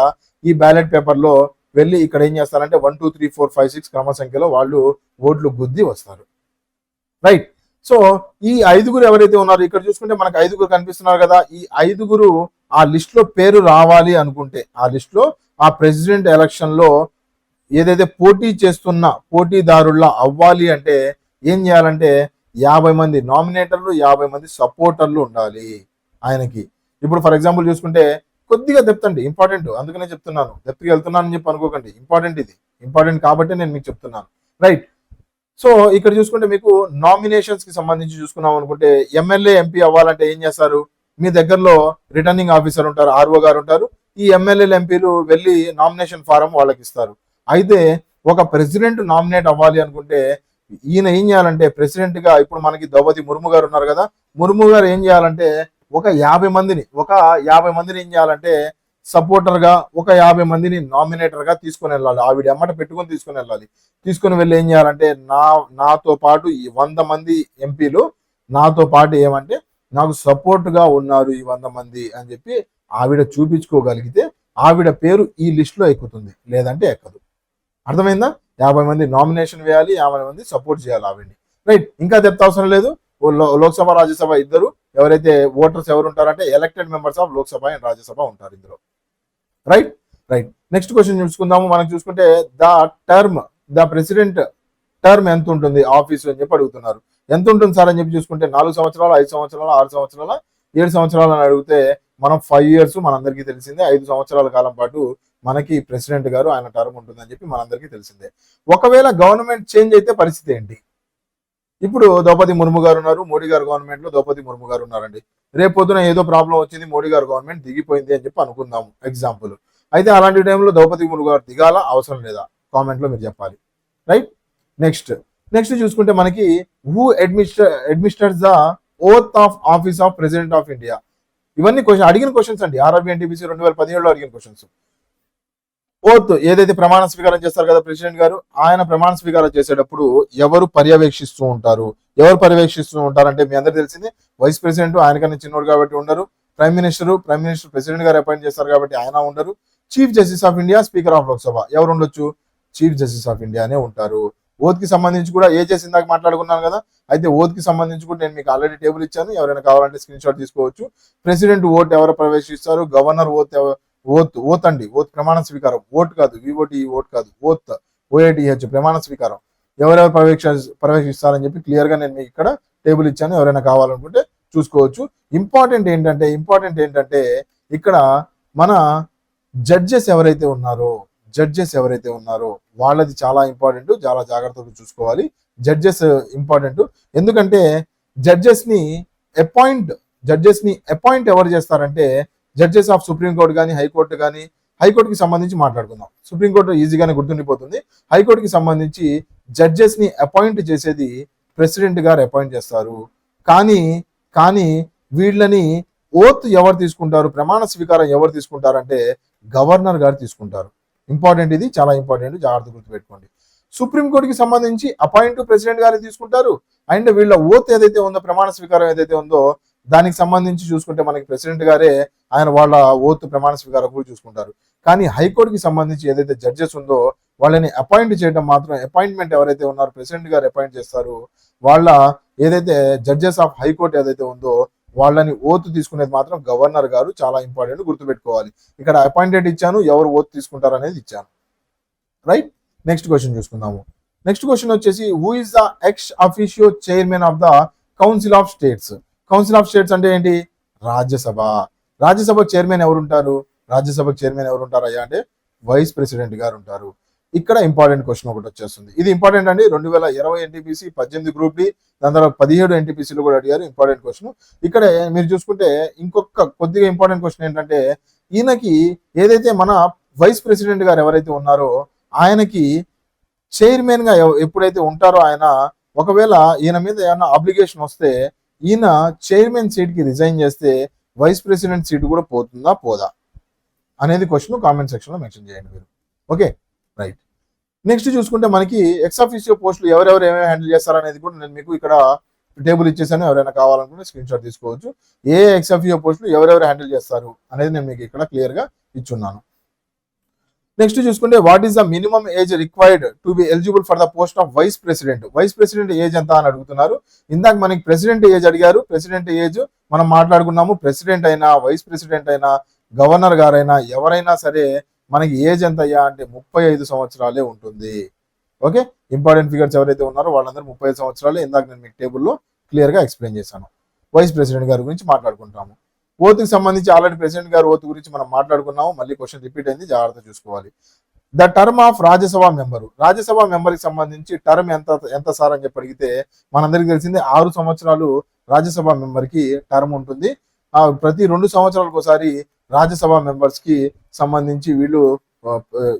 ఈ బ్యాలెట్ పేపర్ లో వెళ్ళి ఇక్కడ ఏం చేస్తారంటే 1 2 3 4 5 6 క్రమ సంఖ్యలో వాళ్ళు ఓట్లు గుద్ది వస్తారు, రైట్? సో ఈ 5గురు ఎవరైతే ఉన్నారో ఇక్కడ చూసుకుంటే మనకు 5గురు కనిపిస్తున్నారు కదా. ఈ 5గురు ఆ లిస్ట్ లో పేరు రావాలి అనుకుంటే, ఆ లిస్ట్ లో ఆ ప్రెసిడెంట్ ఎలక్షన్ లో ఏదైతే పోటీ చేస్తున్న పోటీదారుల్లా అవ్వాలి అంటే ఏం చేయాలంటే 50 మంది నామినేటర్లు, 50 మంది సపోర్టర్లు ఉండాలి ఆయనకి. ఇప్పుడు ఫర్ ఎగ్జాంపుల్ చూసుకుంటే కొద్దిగా డెప్త్ అండి, ఇంపార్టెంట్, అందుకనే చెప్తున్నాను. డెప్త్కి వెళ్తున్నాను అని చెప్పి అనుకోకండి, ఇంపార్టెంట్, ఇది ఇంపార్టెంట్ కాబట్టి నేను మీకు చెప్తున్నాను, రైట్? సో ఇక్కడ చూసుకుంటే మీకు నామినేషన్స్ కి సంబంధించి చూసుకున్నాం అనుకుంటే ఎమ్మెల్యే ఎంపీ అవ్వాలంటే ఏం చేస్తారు, మీ దగ్గరలో రిటర్నింగ్ ఆఫీసర్ ఉంటారు, ఆర్ఓ గారు ఉంటారు. ఈ ఎమ్మెల్యేలు ఎంపీలు వెళ్ళి నామినేషన్ ఫారం వాళ్ళకి ఇస్తారు. అయితే ఒక ప్రెసిడెంట్ నామినేట్ అవ్వాలి అనుకుంటే ఈయన ఏం చేయాలంటే ప్రెసిడెంట్ గా, ఇప్పుడు మనకి ద్రౌపది ముర్ము గారు ఉన్నారు కదా, ముర్ము గారు ఏం చేయాలంటే ఒక 50 మందిని ఏం చేయాలంటే సపోర్టర్ గా, ఒక 50 మందిని నామినేటర్ గా తీసుకుని వెళ్ళాలి. ఆవిడ ఎమ్మట పెట్టుకొని తీసుకుని వెళ్ళాలి. తీసుకుని వెళ్ళి ఏం చేయాలంటే నాతో పాటు ఈ 100 మంది ఎంపీలు నాతో పాటు ఏమంటే నాకు సపోర్ట్ గా ఉన్నారు ఈ 100 మంది అని చెప్పి ఆవిడ చూపించుకోగలిగితే ఆవిడ పేరు ఈ లిస్ట్ లో ఎక్కుతుంది, లేదంటే ఎక్కదు. అర్థమైందా? 50 మంది నామినేషన్ వేయాలి, 50 మంది సపోర్ట్ చేయాలి ఆవిడ్ని, రైట్? ఇంకా చెప్తా అవసరం లేదు. లోక్సభ రాజ్యసభ ఇద్దరు ఎవరైతే ఓటర్స్ ఎవరు ఉంటారంటే elected members of Lok Sabha and Rajya Sabha ఉంటారు ఇందులో, రైట్? నెక్స్ట్ క్వశ్చన్ చూసుకుందాము. మనం చూసుకుంటే ద ప్రెసిడెంట్ టర్మ్ ఎంత ఉంటుంది ఆఫీసు అని చెప్పి అడుగుతున్నారు. ఎంత ఉంటుంది సార్ అని చెప్పి చూసుకుంటే 4 సంవత్సరాలు, 5 సంవత్సరాలు, 6 సంవత్సరాల, 7 సంవత్సరాలు అని అడిగితే మనం 5 years మనందరికీ తెలిసిందే. 5 సంవత్సరాల కాలం పాటు మనకి ప్రెసిడెంట్ గారు ఆయన టర్మ్ ఉంటుందని చెప్పి మనందరికీ తెలిసిందే. ఒకవేళ గవర్నమెంట్ చేంజ్ అయితే పరిస్థితి ఏంటి? ఇప్పుడు ద్రౌపది ముర్ము గారు ఉన్నారు, మోడీ గారు గవర్నమెంట్ లో ద్రౌపది ముర్ము గారు ఉన్నారండి. రేపు పొద్దున ఏదో ప్రాబ్లం వచ్చింది, మోడీ గారు గవర్నమెంట్ దిగిపోయింది అని చెప్పి అనుకుందాము, ఎగ్జాంపుల్. అయితే అలాంటి టైంలో ద్రౌపది ముర్ము గారు దిగాల అవసరం లేదా? కామెంట్ లో మీరు చెప్పాలి, రైట్? నెక్స్ట్ చూసుకుంటే మనకి who administers the oath of office of president of India. ఇవన్నీ అడిగిన క్వశ్చన్స్ అండి, ఆర్ఆర్బీ ఎన్టీపీసీ 2017లో అడిగిన క్వశ్చన్స్. ఓత్ ఏదైతే ప్రమాణ స్వీకారం చేస్తారు కదా ప్రెసిడెంట్ గారు, ఆయన ప్రమాణ స్వీకారం చేసేటప్పుడు ఎవరు పర్యవేక్షిస్తూ ఉంటారు అంటే మీ అందరికి తెలిసింది వైస్ ప్రెసిడెంట్, ఆయనకన్నా చిన్నోడు కాబట్టి ఉండరు. ప్రైమ్ మినిస్టర్ ప్రెసిడెంట్ గారు అపాయింట్ చేస్తారు కాబట్టి ఆయన ఉండరు. Chief justice of India, speaker of Lok Sabha ఎవరు ఉండొచ్చు? చీఫ్ జస్టిస్ ఆఫ్ ఇండియానే ఉంటారు. ఓత్ కి సంబంధించి కూడా ఇందాక మాట్లాడుకున్నాను కదా, అయితే ఓత్ కి సంబంధించి కూడా నేను మీకు ఆల్రెడీ టేబుల్ ఇచ్చాను, ఎవరైనా కావాలంటే స్క్రీన్ షాట్ తీసుకోవచ్చు. ప్రెసిడెంట్ ఓట్ ఎవరు ప్రవేశిస్తారు, గవర్నర్ ఓత్ అండి, ఓత్ ప్రమాణ స్వీకారం, ఓట్ కాదు, విఓటి ఓట్ కాదు, ఓఏటిహెచ్ ప్రమాణ స్వీకారం ఎవరెవరు ప్రవేశిస్తారని చెప్పి క్లియర్ గా నేను మీకు ఇక్కడ టేబుల్ ఇచ్చాను, ఎవరైనా కావాలనుకుంటే చూసుకోవచ్చు. ఇంపార్టెంట్ ఏంటంటే ఇక్కడ మన జడ్జెస్ ఎవరైతే ఉన్నారో వాళ్ళది చాలా ఇంపార్టెంట్, చాలా జాగ్రత్తగా చూసుకోవాలి. జడ్జెస్ ఇంపార్టెంట్, ఎందుకంటే జడ్జెస్ ని అపాయింట్ ఎవరు చేస్తారంటే జడ్జెస్ ఆఫ్ సుప్రీంకోర్టు కానీ హైకోర్టుకి సంబంధించి మాట్లాడుకుందాం. సుప్రీంకోర్టు ఈజీగానే గుర్తుండిపోతుంది. హైకోర్టుకి సంబంధించి జడ్జెస్ ని అపాయింట్ చేసేది ప్రెసిడెంట్ గారు అపాయింట్ చేస్తారు. కానీ వీళ్ళని ఓత్ ఎవరు తీసుకుంటారు, ప్రమాణ స్వీకారం ఎవరు తీసుకుంటారంటే గవర్నర్ గారు తీసుకుంటారు. ఇంపార్టెంట్, ఇది చాలా ఇంపార్టెంట్, జాగ్రత్త గుర్తుపెట్టుకోండి. సుప్రీంకోర్టుకి సంబంధించి అపాయింట్ ప్రెసిడెంట్ గారు తీసుకుంటారు. అండ్ వీళ్ళ ఓత్ ఏదైతే ఉందో, ప్రమాణ స్వీకారం ఏదైతే ఉందో దానికి సంబంధించి చూసుకుంటే మనకి ప్రెసిడెంట్ గారే ఆయన వాళ్ళ ఓత్ ప్రమాణ స్వీకారం కూడా చూసుకుంటారు. కానీ హైకోర్టుకి సంబంధించి ఏదైతే జడ్జెస్ ఉందో వాళ్ళని అపాయింట్ చేయడం మాత్రం, అపాయింట్మెంట్ ఎవరైతే ఉన్నారో ప్రెసిడెంట్ గారు అపాయింట్ చేస్తారు. వాళ్ళ ఏదైతే జడ్జెస్ ఆఫ్ హైకోర్టు ఏదైతే ఉందో వాళ్ళని ఓత్ తీసుకునేది మాత్రం గవర్నర్ గారు. చాలా ఇంపార్టెంట్, గుర్తుపెట్టుకోవాలి. ఇక్కడ అపాయింటెడ్ ఇచ్చాను, ఎవరు ఓత్ తీసుకుంటారు అనేది ఇచ్చాను. రైట్, నెక్స్ట్ క్వశ్చన్ చూసుకుందాము. నెక్స్ట్ క్వశ్చన్ వచ్చేసి who is the ex officio chairman of the council of states. Council of states అంటే ఏంటి? రాజ్యసభ. రాజ్యసభ చైర్మన్ ఎవరు ఉంటారు? రాజ్యసభ చైర్మన్ ఎవరు ఉంటారు అయ్యా అంటే వైస్ ప్రెసిడెంట్ గారు ఉంటారు. ఇక్కడ ఇంపార్టెంట్ క్వశ్చన్ ఒకటి వచ్చేస్తుంది. ఇది ఇంపార్టెంట్ అండి. 2020 ఎన్టీపీసీ, 18 గ్రూప్ డి, దాని తర్వాత 17 ఎన్టీపీసీలో కూడా అడిగారు. Important question. ఇక్కడ మీరు చూసుకుంటే ఇంకొక కొద్దిగా ఇంపార్టెంట్ క్వశ్చన్ ఏంటంటే, ఈయనకి ఏదైతే మన వైస్ ప్రెసిడెంట్ గారు ఎవరైతే ఉన్నారో ఆయనకి చైర్మన్ గా ఎప్పుడైతే ఉంటారో ఆయన, ఒకవేళ ఈయన మీద ఏమైనా అబ్లిగేషన్ వస్తే ఈయన చైర్మన్ సీట్ కి రిజైన్ చేస్తే వైస్ ప్రెసిడెంట్ సీట్ కూడా పోతుందా పోదా అనేది క్వశ్చన్ కామెంట్ సెక్షన్ లో మెన్షన్ చేయండి మీరు. Okay, right. నెక్స్ట్ చూసుకుంటే మనకి ఎక్స్ ఆఫీషియో పోస్టులు ఎవరెవరు ఏమేమి హ్యాండిల్ చేస్తారు అనేది కూడా నేను మీకు ఇక్కడ టేబుల్ ఇచ్చేసాను. ఎవరైనా కావాలనుకుంటే స్క్రీన్ షాట్ తీసుకోవచ్చు. ఏ ఎక్స్ ఆఫీషియో పోస్టులు ఎవరెవరు హ్యాండిల్ చేస్తారు అనేది నేను మీకు ఇక్కడ క్లియర్ గా ఇచ్చున్నాను. నెక్స్ట్ చూసుకుంటే what is the minimum age required to be eligible for the post of vice president. Vice president age ఎంత అని అడుగుతున్నారు. ఇందాక మనకి ప్రెసిడెంట్ ఏజ్ అడిగారు. ప్రెసిడెంట్ ఏజ్ మనం మాట్లాడుకున్నాము. ప్రెసిడెంట్ అయినా, వైస్ ప్రెసిడెంట్ అయినా, గవర్నర్ గారైనా, ఎవరైనా సరే మనకి ఏజ్ ఎంత అయ్యా అంటే 35 సంవత్సరాలే ఉంటుంది. ఓకే, ఇంపార్టెంట్ ఫిగర్స్ ఎవరైతే ఉన్నారో వాళ్ళందరూ 35 సంవత్సరాలే. ఇందాక నేను మీకు టేబుల్లో క్లియర్ గా ఎక్స్ప్లెయిన్ చేశాను. వైస్ ప్రెసిడెంట్ గారి గురించి మాట్లాడుకుంటాము. ఓత్కి సంబంధించి ఆల్రెడీ ప్రెసిడెంట్ గారు ఓత్ గురించి మనం మాట్లాడుకున్నాము. మళ్ళీ క్వశ్చన్ రిపీట్ అయింది, జాగ్రత్త చూసుకోవాలి. The term of Rajya Sabha member. Rajya Sabha member కి సంబంధించి టర్మ్ ఎంత సార్ అని చెప్పి అడిగితే మనందరికీ తెలిసిందే 6 సంవత్సరాలు రాజ్యసభ మెంబర్ కి టర్మ్ ఉంటుంది. ప్రతి 2 సంవత్సరాలకు ఒకసారి రాజ్యసభ మెంబర్స్ కి సంబంధించి వీళ్ళు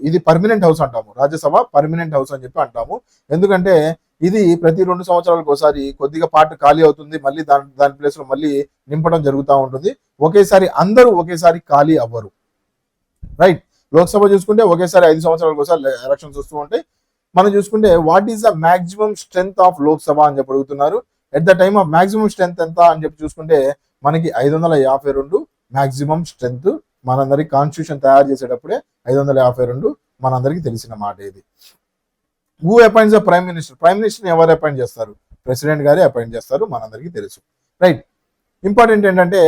ఇది పర్మనెంట్ హౌస్ అంటాము. రాజ్యసభ పర్మనెంట్ హౌస్ అని చెప్పి అంటాము. ఎందుకంటే ఇది ప్రతి 2 సంవత్సరాలకు ఒకసారి కొద్దిగా పార్ట్ ఖాళీ అవుతుంది, మళ్ళీ దాని ప్లేస్ లో మళ్ళీ నింపడం జరుగుతూ ఉంటుంది. ఒకేసారి అందరూ ఒకేసారి ఖాళీ అవ్వరు. రైట్, లోక్సభ చూసుకుంటే ఒకేసారి 5 సంవత్సరాలకు ఒకసారి ఎలక్షన్స్ వస్తూ ఉంటాయి. మనం చూసుకుంటే what is the maximum strength of Lok Sabha అని చెప్పి అడుగుతున్నారు. At the time of maximum strength ఎంత అని చెప్పి చూసుకుంటే మనకి 552 మాక్సిమం స్ట్రెంత్. మనందరికి కాన్స్టిట్యూషన్ తయారు చేసేటప్పుడే 552 మనందరికి తెలిసిన మాట ఇది. Who appoints the prime minister. Prime minister ఎవరు అపాయింట్ చేస్తారు? ప్రెసిడెంట్ గారే అపాయింట్ చేస్తారు, మనందరికీ తెలుసు. రైట్, ఇంపార్టెంట్ ఏంటంటే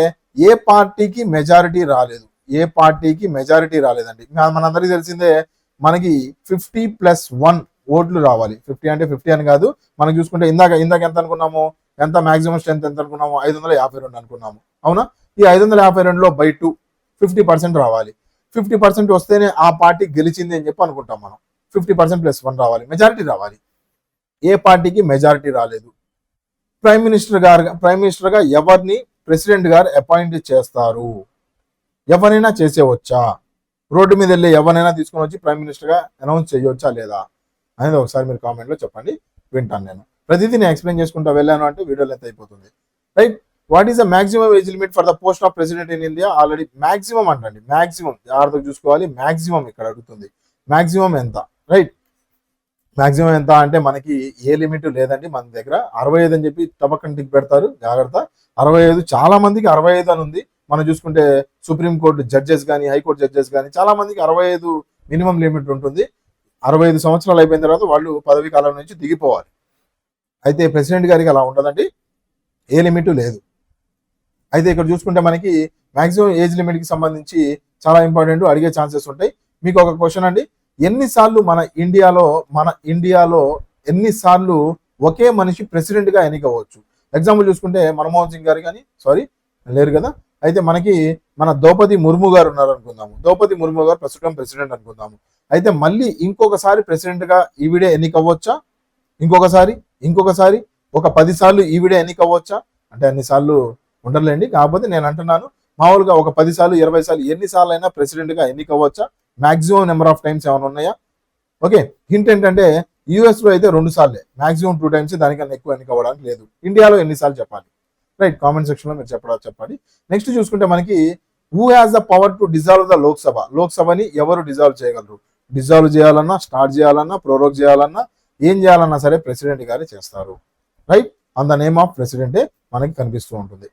ఏ పార్టీకి మెజారిటీ రాలేదు, ఏ పార్టీకి మెజారిటీ రాలేదండి. మనందరికీ తెలిసిందే మనకి 50+1 ఓట్లు రావాలి. 50 అంటే 50 అని కాదు. మనం చూసుకుంటే ఇందాక ఎంత అనుకున్నాము, ఎంత మాక్సిమం స్ట్రెంత్ ఎంత అనుకున్నాము? 552 అనుకున్నాము. అవునా? ఈ 552లో బై 2 50% రావాలి. 50% వస్తేనే ఆ పార్టీ గెలిచింది అని చెప్పి అనుకుంటాం మనం. 50%+1 రావాలి, మెజారిటీ రావాలి. ఏ పార్టీకి మెజారిటీ రాలేదు. ప్రైమ్ మినిస్టర్ గా ఎవరిని ప్రెసిడెంట్ గారు అపాయింట్ చేస్తారు? ఎవరైనా చేసేవచ్చా? రోడ్డు మీద వెళ్ళి ఎవరైనా తీసుకొని వచ్చి ప్రైమ్ మినిస్టర్ గా అనౌన్స్ చేయవచ్చా లేదా అనేది ఒకసారి మీరు కామెంట్ లో చెప్పండి, వింటాను. నేను ప్రతిదీ నేను ఎక్స్ప్లెయిన్ చేసుకుంటా వెళ్ళాను అంటే వీడియో లెంత్ అయిపోతుంది. Right, what is the maximum age limit for the post of president in India? Already maximum అంటండి, మాక్సిమం జాగ్రత్తగా చూసుకోవాలి. మాక్సిమం ఇక్కడ అడుగుతుంది. మాక్సిమం ఎంత? రైట్, మాక్సిమం ఎంత అంటే మనకి ఏ లిమిట్ లేదండి మన దగ్గర. 65 అని చెప్పి టపక్కన టిక్ పెడతారు, జాగ్రత్త. 65, చాలా మందికి 65 అని ఉంది. మనం చూసుకుంటే సుప్రీంకోర్టు జడ్జెస్ కానీ, హైకోర్టు జడ్జెస్ కానీ చాలా మందికి 65 మినిమం లిమిట్ ఉంటుంది. 65 సంవత్సరాలు అయిపోయిన తర్వాత వాళ్ళు పదవీ కాలం నుంచి దిగిపోవాలి. అయితే ప్రెసిడెంట్ గారికి అలా ఉండదండి, ఏ లిమిట్ లేదు. అయితే ఇక్కడ చూసుకుంటే మనకి మాక్సిమం ఏజ్ లిమిట్ కి సంబంధించి చాలా ఇంపార్టెంట్, అడిగే ఛాన్సెస్ ఉంటాయి. మీకు ఒక క్వశ్చన్ అండి, ఎన్నిసార్లు మన ఇండియాలో ఎన్నిసార్లు ఒకే మనిషి ప్రెసిడెంట్ గా ఎన్నికవచ్చు? ఎగ్జాంపుల్ చూసుకుంటే మన్మోహన్ సింగ్ గారు కానీ, లేరు కదా. అయితే మనకి మన ద్రౌపది ముర్ము గారు ఉన్నారు అనుకుందాము. ద్రౌపది ముర్ము గారు ప్రస్తుతం ప్రెసిడెంట్ అనుకుందాము. అయితే మళ్ళీ ఇంకొకసారి ప్రెసిడెంట్ గా ఈవిడే ఎన్నికవ్వచ్చా? ఇంకొకసారి ఒక 10 సార్లు ఈవిడే ఎన్నికవ్వచ్చా? అంటే అన్ని సార్లు ఉండర్లేండి. కాకపోతే నేను అంటున్నాను మామూలుగా ఒక 10 సార్లు 20 సార్లు ఎన్నిసార్లు అయినా ప్రెసిడెంట్ గా ఎన్నికవ్వచ్చా? మాక్సిమం నెంబర్ ఆఫ్ టైమ్స్ ఏమైనా ఉన్నాయా? ఓకే, హింట్ ఏంటంటే యూఎస్ లో అయితే 2 సార్లే, మాక్సిమం 2 టైమ్స్, దానికన్నా ఎక్కువ ఎన్నికవ్వడానికి లేదు. ఇండియాలో ఎన్నిసార్లు చెప్పాలి? రైట్, కామెంట్ సెక్షన్ లో మీరు చెప్పండి. నెక్స్ట్ చూసుకుంటే మనకి who has the power to dissolve the Lok Sabha. లోక్సభని ఎవరు డిజాల్వ్ చేయగలరు? డిజాల్వ్ చేయాలన్నా, స్టార్ట్ చేయాలన్నా, ప్రోరోగ్ చేయాలన్నా, ఏం చేయాలన్నా సరే ప్రెసిడెంట్ గారే చేస్తారు. Right, on the name of ప్రెసిడెంటే మనకి కనిపిస్తూ ఉంటుంది.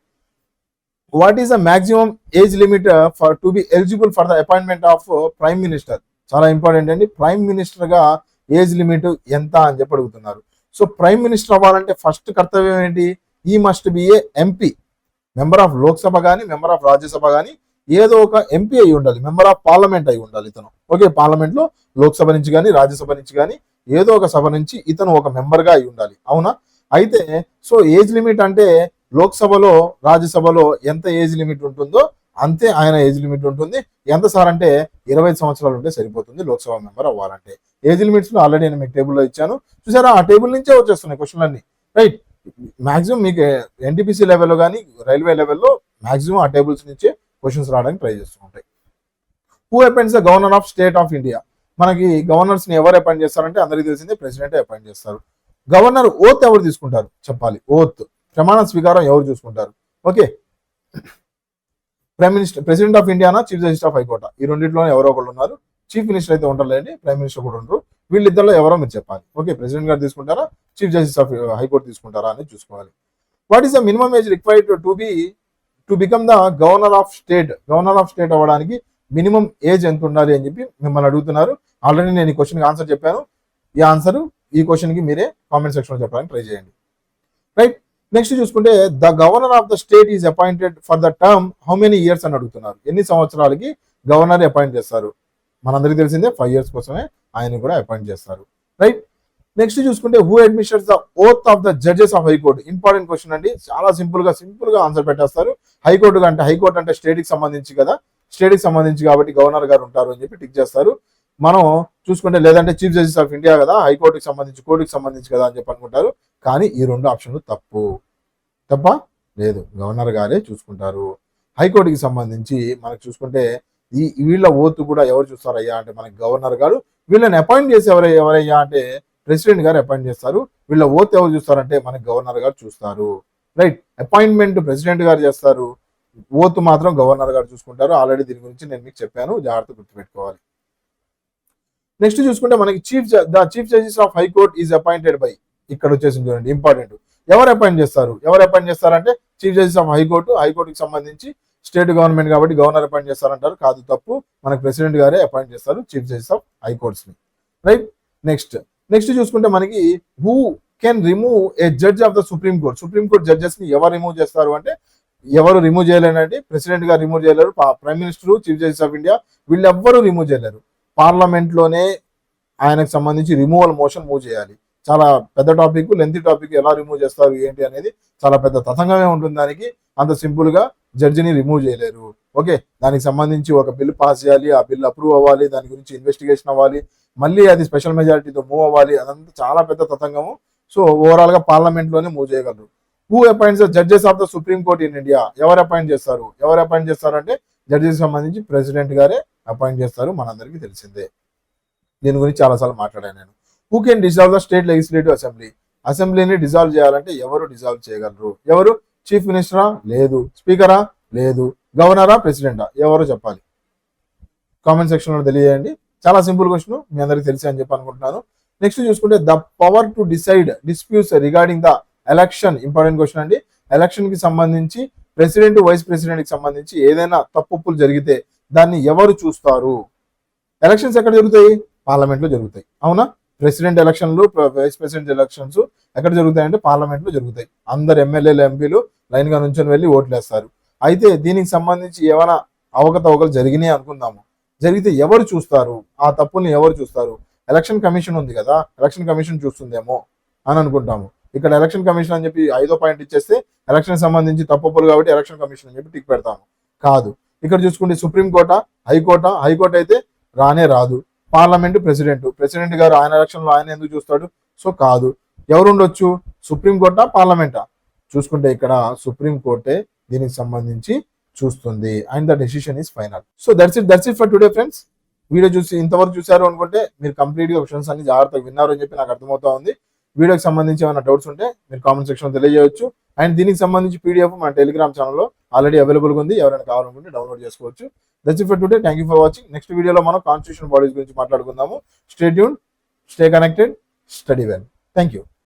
What is the maximum age limit for to be eligible for the appointment of prime minister? చాలా ఇంపార్టెంట్ అండి. ప్రైమ్ మినిస్టర్ గా ఏజ్ లిమిట్ ఎంత అని చెప్పి అడుగుతున్నారు. సో ప్రైమ్ మినిస్టర్ అవ్వాలంటే ఫస్ట్ కర్తవ్యం ఏంటి? He must be a MP. Member of Lok Sabha కానీ మెంబర్ ఆఫ్ రాజ్యసభ కానీ ఏదో ఒక ఎంపీ అయి ఉండాలి, మెంబర్ ఆఫ్ పార్లమెంట్ అయి ఉండాలి ఇతను. ఓకే, పార్లమెంట్ లో లోక్సభ నుంచి కానీ రాజ్యసభ నుంచి కానీ ఏదో ఒక సభ నుంచి ఇతను ఒక మెంబర్ గా అయి ఉండాలి. అవునా? అయితే సో ఏజ్ లిమిట్ అంటే లోక్సభలో రాజ్యసభలో ఎంత ఏజ్ లిమిట్ ఉంటుందో అంతే ఆయన ఏజ్ లిమిట్ ఉంటుంది. ఎంత సార్ అంటే 25 సంవత్సరాలు ఉంటే సరిపోతుంది లోక్సభ మెంబర్ అవ్వాలంటే. ఏజ్ లిమిట్స్ లో ఆల్రెడీ నేను మీకు టేబుల్లో ఇచ్చాను, చూసారా? ఆ టేబుల్ నుంచే వచ్చేస్తున్నాయి క్వశ్చన్లు అన్ని. రైట్, మాక్సిమం మీకు ఎన్టీపీసీ లెవెల్లో కానీ రైల్వే లెవెల్లో మాక్సిమం ఆ టేబుల్స్ నుంచే క్వశ్చన్స్ రావడానికి ట్రై చేస్తూ ఉంటాయి. Who appoints the governor of state of India? మనకి గవర్నర్స్ ని ఎవరు అపాయింట్ చేస్తారంటే అందరికీ తెలిసిందే ప్రెసిడెంట్ అపాయింట్ చేస్తారు. గవర్నర్ ఓత్ ఎవరు తీసుకుంటారు చెప్పాలి. ఓత్ ప్రమాణ స్వీకారం ఎవరు చూసుకుంటారు? Okay, prime minister, president of Indiana chief justice of high court, ఈ రెండింటిలో ఎవరో ఒకళ్ళు ఉన్నారు. చీఫ్ మినిస్టర్ అయితే ఉంటారులేండి, ప్రైమ్ మినిస్టర్ కూడా ఉండరు. వీళ్ళిద్దరిలో ఎవరో మీరు చెప్పాలి. ఓకే, ప్రెసిడెంట్ గారు తీసుకుంటారా చీఫ్ జస్టిస్ ఆఫ్ హైకోర్టు తీసుకుంటారా అనేది చూసుకోవాలి. What is the minimum age required to become the governor of state? Governor of state అవ్వడానికి మినిమం ఏజ్ ఎంత ఉండాలి అని చెప్పి మిమ్మల్ని అడుగుతున్నారు. ఆల్రెడీ నేను ఈ క్వశ్చన్కి ఆన్సర్ చెప్పాను. ఈ ఆన్సర్ ఈ క్వశ్చన్కి మీరే కామెంట్ సెక్షన్లో చెప్పడానికి ట్రై చేయండి. రైట్, నెక్స్ట్ చూసుకుంటే the governor of the state is appointed for the term how many years అని అడుగుతున్నారు. ఎన్ని సంవత్సరాలకి గవర్నర్ అపాయింట్ చేస్తారు? మనందరికీ తెలిసిందే 5 years కోసమే ఆయన కూడా అపాయింట్ చేస్తారు. రైట్, నెక్స్ట్ చూసుకుంటే who administers the oath of the judges of high court? Important question అండి, చాలా సింపుల్ గా ఆన్సర్ పెట్టేస్తారు. హైకోర్టు అంటే స్టేట్ కి సంబంధించి కదా, స్టేట్ కి సంబంధించి కాబట్టి గవర్నర్ గారు ఉంటారు అని చెప్పి టిక్ చేస్తారు. మనం చూసుకుంటే లేదంటే చీఫ్ జస్టిస్ ఆఫ్ ఇండియా కదా, హైకోర్టుకి సంబంధించి కోర్టుకి సంబంధించి కదా అని చెప్పి అనుకుంటారు. కానీ ఈ 2 ఆప్షన్లు తప్ప లేదు, గవర్నర్ గారే చూసుకుంటారు. హైకోర్టుకి సంబంధించి మనకు చూసుకుంటే వీళ్ళ ఓత్ కూడా ఎవరు చూస్తారయ్యా అంటే మనకి గవర్నర్ గారు. వీళ్ళని అపాయింట్ చేసి ఎవరయ్యా అంటే ప్రెసిడెంట్ గారు అపాయింట్ చేస్తారు. వీళ్ళ ఓత్ ఎవరు చూస్తారంటే మనకి గవర్నర్ గారు చూస్తారు. రైట్, అపాయింట్మెంట్ ప్రెసిడెంట్ గారు చేస్తారు, ఓత్ మాత్రం గవర్నర్ గారు చూసుకుంటారు. ఆల్రెడీ దీని గురించి నేను మీకు చెప్పాను, జాగ్రత్త గుర్తుపెట్టుకోవాలి. నెక్స్ట్ చూసుకుంటే మనకి chief justice of high court is appointed by, ఇక్కడ వచ్చేసింది చూడండి ఇంపార్టెంట్. ఎవరు అపాయింట్ చేస్తారంటే చీఫ్ జస్టిస్ ఆఫ్ హైకోర్టుకి సంబంధించి స్టేట్ గవర్నమెంట్ కాబట్టి గవర్నర్ అపాయింట్ చేస్తారంటారు. కాదు, తప్పు. మనకి ప్రెసిడెంట్ గారే అపాయింట్ చేస్తారు చీఫ్ జస్టిస్ ఆఫ్ హైకోర్ట్స్ ని. రైట్, నెక్స్ట్ చూసుకుంటే మనకి who can remove a judge of the supreme court judges ని ఎవరు రిమూవ్ చేస్తారు అంటే ఎవరు రిమూవ్ చేయలేరండి. ప్రెసిడెంట్ గారు రిమూవ్ చేయలేరు, prime minister, chief justice of India వీళ్ళెవ్వరూ రిమూవ్ చేయలేరు. పార్లమెంట్ లోనే ఆయనకు సంబంధించి రిమూవల్ మోషన్ మూవ్ చేయాలి. చాలా పెద్ద టాపిక్, లెంతీ టాపిక్. ఎలా రిమూవ్ చేస్తారు ఏంటి అనేది చాలా పెద్ద తతంగమే ఉంటుంది. దానికి అంత సింపుల్ గా జడ్జిని రిమూవ్ చేయలేరు. ఓకే, దానికి సంబంధించి ఒక బిల్ పాస్ చేయాలి, ఆ బిల్ అప్రూవ్ అవ్వాలి, దాని గురించి ఇన్వెస్టిగేషన్ అవ్వాలి, మళ్ళీ అది స్పెషల్ మెజారిటీతో మూవ్ అవ్వాలి. అదంతా చాలా పెద్ద తతంగము. సో ఓవరాల్ గా పార్లమెంట్ లోనే మూవ్ చేయగలరు. Who appoints the judges of the supreme court in India? ఎవరు అపాయింట్ చేస్తారు అంటే జడ్జెస్ సంబంధించి ప్రెసిడెంట్ గారే అపాయింట్ చేస్తారు, మనందరికీ తెలిసిందే. దీని గురించి చాలాసార్లు మాట్లాడాను నేను. Who can dissolve the state legislative అసెంబ్లీని డిజాల్వ్ చేయాలంటే ఎవరు డిజాల్వ్ చేయగలరు? ఎవరు? చీఫ్ మినిస్టరా? లేదు. స్పీకరా? లేదు. గవర్నరా? ప్రెసిడెంటా? ఎవరో చెప్పాలి, కామెంట్ సెక్షన్ లో తెలియజేయండి. చాలా సింపుల్ క్వశ్చన్, మీ అందరికీ తెలిసి అని చెప్పి అనుకుంటున్నాను. నెక్స్ట్ చూసుకుంటే the power to decide disputes regarding the election, important question అండి. ఎలక్షన్ కి సంబంధించి ప్రెసిడెంట్, వైస్ ప్రెసిడెంట్ కి సంబంధించి ఏదైనా తప్పులు జరిగితే దాన్ని ఎవరు చూస్తారు? ఎలక్షన్స్ ఎక్కడ జరుగుతాయి? పార్లమెంట్ లో జరుగుతాయి. అవునా? ప్రెసిడెంట్ ఎలక్షన్లు, వైస్ ప్రెసిడెంట్ ఎలక్షన్స్ ఎక్కడ జరుగుతాయంటే పార్లమెంట్ లో జరుగుతాయి. అందరు ఎమ్మెల్యేలు, ఎంపీలు లైన్ గా నుంచొని వెళ్ళి ఓట్లు వేస్తారు. అయితే దీనికి సంబంధించి ఏమైనా అవకతవకలు జరిగినాయి అనుకుందాము, జరిగితే ఎవరు చూస్తారు? ఆ తప్పుల్ని ఎవరు చూస్తారు? ఎలక్షన్ కమిషన్ ఉంది కదా, ఎలక్షన్ కమిషన్ చూస్తుందేమో అని అనుకుంటాము. ఇక్కడ ఎలక్షన్ కమిషన్ అని చెప్పి 5వ పాయింట్ ఇచ్చేస్తే ఎలక్షన్ సంబంధించి తప్పులు కాబట్టి ఎలక్షన్ కమిషన్ అని చెప్పి టిక్ పెడతాము. కాదు, ఇక్కడ చూసుకుంటే సుప్రీం కోర్టా, హైకోర్టు అయితే రానే రాదు. పార్లమెంట్, ప్రెసిడెంట్ గారు ఆయన ఎలక్షన్ లో ఆయన ఎందుకు చూస్తాడు? సో కాదు. ఎవరు ఉండొచ్చు? సుప్రీం కోర్టా, పార్లమెంటా? చూసుకుంటే ఇక్కడ సుప్రీం కోర్టే దీనికి సంబంధించి చూస్తుంది. And the decision is final. So that's it for today friends. Video చూసి ఇంతవరకు చూసారు అనుకుంటే మీరు కంప్లీట్ గా క్వశ్చన్స్ అన్ని జాగ్రత్తగా విన్నారు అని చెప్పి నాకు అర్థమవుతా ఉంది. వీడియోకి సంబంధించి ఏమైనా డౌట్స్ ఉంటే మీరు కామెంట్ సెక్షన్ లో తెలియజేయవచ్చు. అండ్ దీనికి సంబంధించి పీడిఎఫ్ మన టెలిగ్రామ్ ఛానల్లో ఆల్రెడీ అవైలబుల్ ఉంది, ఎవరైనా కావాలనుకుంటే డౌన్లోడ్ చేసుకోవచ్చు. That's it for today. Thank you for watching. Next వీడియోలో మనం కాన్స్టిట్యూషన్ బాడీస్ గురించి మాట్లాడుకుందాము. Stay tune, stay connected, study well. Thank you.